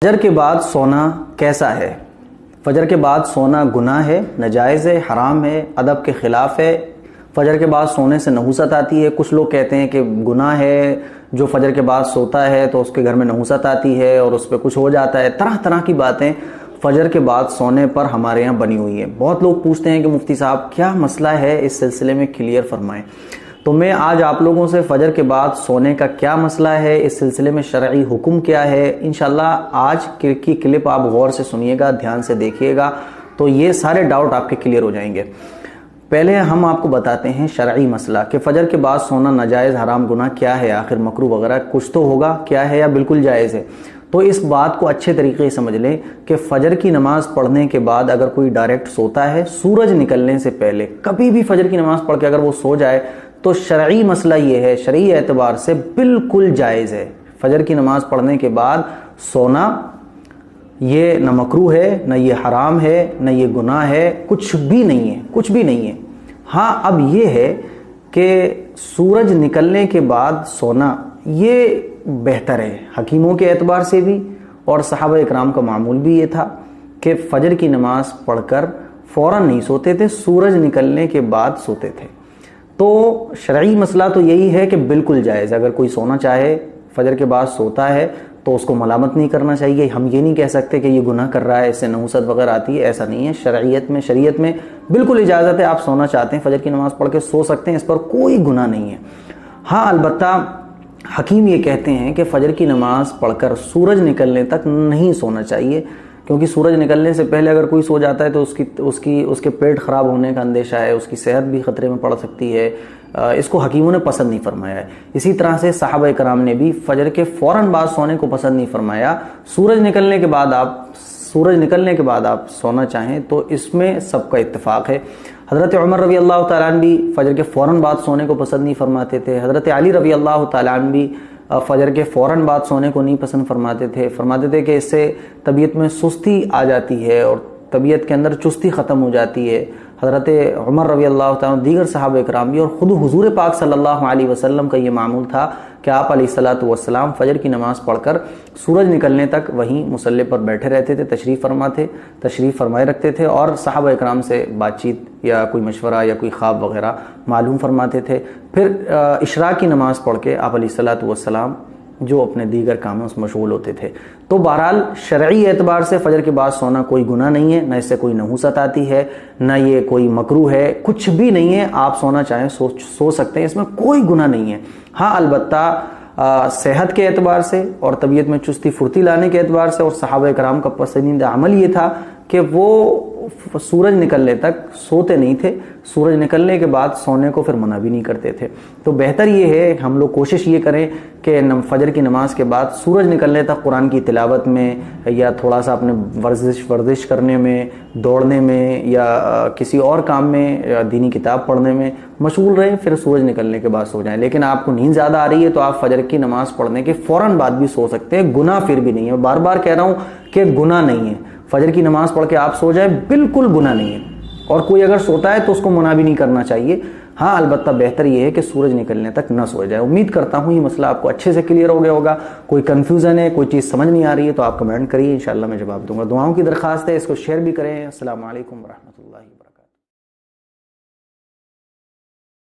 فجر کے بعد سونا کیسا ہے؟ فجر کے بعد سونا گناہ ہے، ناجائز ہے، حرام ہے، ادب کے خلاف ہے۔ فجر کے بعد سونے سے نحوست آتی ہے۔ کچھ لوگ کہتے ہیں کہ گناہ ہے، جو فجر کے بعد سوتا ہے تو اس کے گھر میں نحوست آتی ہے اور اس پہ کچھ ہو جاتا ہے۔ طرح طرح کی باتیں فجر کے بعد سونے پر ہمارے یہاں بنی ہوئی ہیں۔ بہت لوگ پوچھتے ہیں کہ مفتی صاحب کیا مسئلہ ہے، اس سلسلے میں کلیئر فرمائیں۔ تو میں آج آپ لوگوں سے فجر کے بعد سونے کا کیا مسئلہ ہے، اس سلسلے میں شرعی حکم کیا ہے، انشاءاللہ آج کی کلپ آپ غور سے سنیے گا، دھیان سے دیکھیے گا تو یہ سارے ڈاؤٹ آپ کے کلیئر ہو جائیں گے۔ پہلے ہم آپ کو بتاتے ہیں شرعی مسئلہ کہ فجر کے بعد سونا ناجائز حرام گناہ کیا ہے، آخر مکروہ وغیرہ کچھ تو ہوگا، کیا ہے یا بالکل جائز ہے۔ تو اس بات کو اچھے طریقے سے سمجھ لیں کہ فجر کی نماز پڑھنے کے بعد اگر کوئی ڈائریکٹ سوتا ہے سورج نکلنے سے پہلے، کبھی بھی فجر کی نماز پڑھ کے اگر وہ سو جائے تو شرعی مسئلہ یہ ہے، شرعی اعتبار سے بالکل جائز ہے۔ فجر کی نماز پڑھنے کے بعد سونا یہ نہ مکروہ ہے، نہ یہ حرام ہے، نہ یہ گناہ ہے، کچھ بھی نہیں ہے، کچھ بھی نہیں ہے۔ ہاں اب یہ ہے کہ سورج نکلنے کے بعد سونا یہ بہتر ہے، حکیموں کے اعتبار سے بھی اور صحابہ اکرام کا معمول بھی یہ تھا کہ فجر کی نماز پڑھ کر فوراً نہیں سوتے تھے، سورج نکلنے کے بعد سوتے تھے۔ تو شرعی مسئلہ تو یہی ہے کہ بالکل جائز، اگر کوئی سونا چاہے فجر کے بعد سوتا ہے تو اس کو ملامت نہیں کرنا چاہیے۔ ہم یہ نہیں کہہ سکتے کہ یہ گناہ کر رہا ہے، اس سے نحوست وغیرہ آتی ہے، ایسا نہیں ہے۔ شریعت میں بالکل اجازت ہے، آپ سونا چاہتے ہیں فجر کی نماز پڑھ کے سو سکتے ہیں، اس پر کوئی گناہ نہیں ہے۔ ہاں البتہ حکیم یہ کہتے ہیں کہ فجر کی نماز پڑھ کر سورج نکلنے تک نہیں سونا چاہیے، کیونکہ سورج نکلنے سے پہلے اگر کوئی سو جاتا ہے تو اس کے پیٹ خراب ہونے کا اندیشہ ہے، اس کی صحت بھی خطرے میں پڑ سکتی ہے۔ اس کو حکیموں نے پسند نہیں فرمایا ہے۔ اسی طرح سے صحابہ کرام نے بھی فجر کے فوراً بعد سونے کو پسند نہیں فرمایا۔ سورج نکلنے کے بعد آپ سونا چاہیں تو اس میں سب کا اتفاق ہے۔ حضرت عمر رضی اللہ تعالیٰ عنہ بھی فجر کے فوراً بعد سونے کو پسند نہیں فرماتے تھے۔ حضرت علی رضی اللہ تعالیٰ عنہ بھی فجر کے فوراً بعد سونے کو نہیں پسند فرماتے تھے کہ اس سے طبیعت میں سستی آ جاتی ہے اور طبیعت کے اندر چستی ختم ہو جاتی ہے۔ حضرت عمر رضی اللہ تعالیٰ دیگر صحابہ اکرام بھی اور خود حضور پاک صلی اللہ علیہ وسلم کا یہ معمول تھا کہ آپ علیہ الصلوۃ والسلام فجر کی نماز پڑھ کر سورج نکلنے تک وہیں مصلی پر بیٹھے رہتے تھے، تشریف فرمائے رکھتے تھے اور صحابہ اکرام سے بات چیت یا کوئی مشورہ یا کوئی خواب وغیرہ معلوم فرماتے تھے۔ پھر عشاء کی نماز پڑھ کے آپ علیہ الصلوۃ والسلام جو اپنے دیگر کاموں سے مشغول ہوتے تھے۔ تو بہرحال شرعی اعتبار سے فجر کے بعد سونا کوئی گناہ نہیں ہے، نہ اس سے کوئی نحوست آتی ہے، نہ یہ کوئی مکروہ ہے، کچھ بھی نہیں ہے۔ آپ سونا چاہیں سو سکتے ہیں، اس میں کوئی گناہ نہیں ہے۔ ہاں البتہ صحت کے اعتبار سے اور طبیعت میں چستی پھرتی لانے کے اعتبار سے اور صحابہ کرام کا پسندیدہ عمل یہ تھا کہ وہ سورج نکلنے تک سوتے نہیں تھے، سورج نکلنے کے بعد سونے کو پھر منع بھی نہیں کرتے تھے۔ تو بہتر یہ ہے ہم لوگ کوشش یہ کریں کہ فجر کی نماز کے بعد سورج نکلنے تک قرآن کی تلاوت میں یا تھوڑا سا اپنے ورزش کرنے میں، دوڑنے میں یا کسی اور کام میں یا دینی کتاب پڑھنے میں مشغول رہیں، پھر سورج نکلنے کے بعد سو جائیں۔ لیکن آپ کو نیند زیادہ آ رہی ہے تو آپ فجر کی نماز پڑھنے کے فوراً بعد بھی سو سکتے ہیں، گناہ پھر بھی نہیں ہے۔ میں بار بار کہہ رہا ہوں کہ گناہ نہیں ہے، فجر کی نماز پڑھ کے آپ سو جائیں بالکل گناہ نہیں ہے، اور کوئی اگر سوتا ہے تو اس کو منع بھی نہیں کرنا چاہیے۔ ہاں البتہ بہتر یہ ہے کہ سورج نکلنے تک نہ سو جائے۔ امید کرتا ہوں یہ مسئلہ آپ کو اچھے سے کلیئر ہو گیا ہوگا۔ کوئی کنفیوژن ہے، کوئی چیز سمجھ نہیں آ رہی ہے تو آپ کمنٹ کریے، انشاءاللہ میں جواب دوں گا۔ دعاؤں کی درخواست ہے، اس کو شیئر بھی کریں۔ السلام علیکم ورحمۃ اللہ۔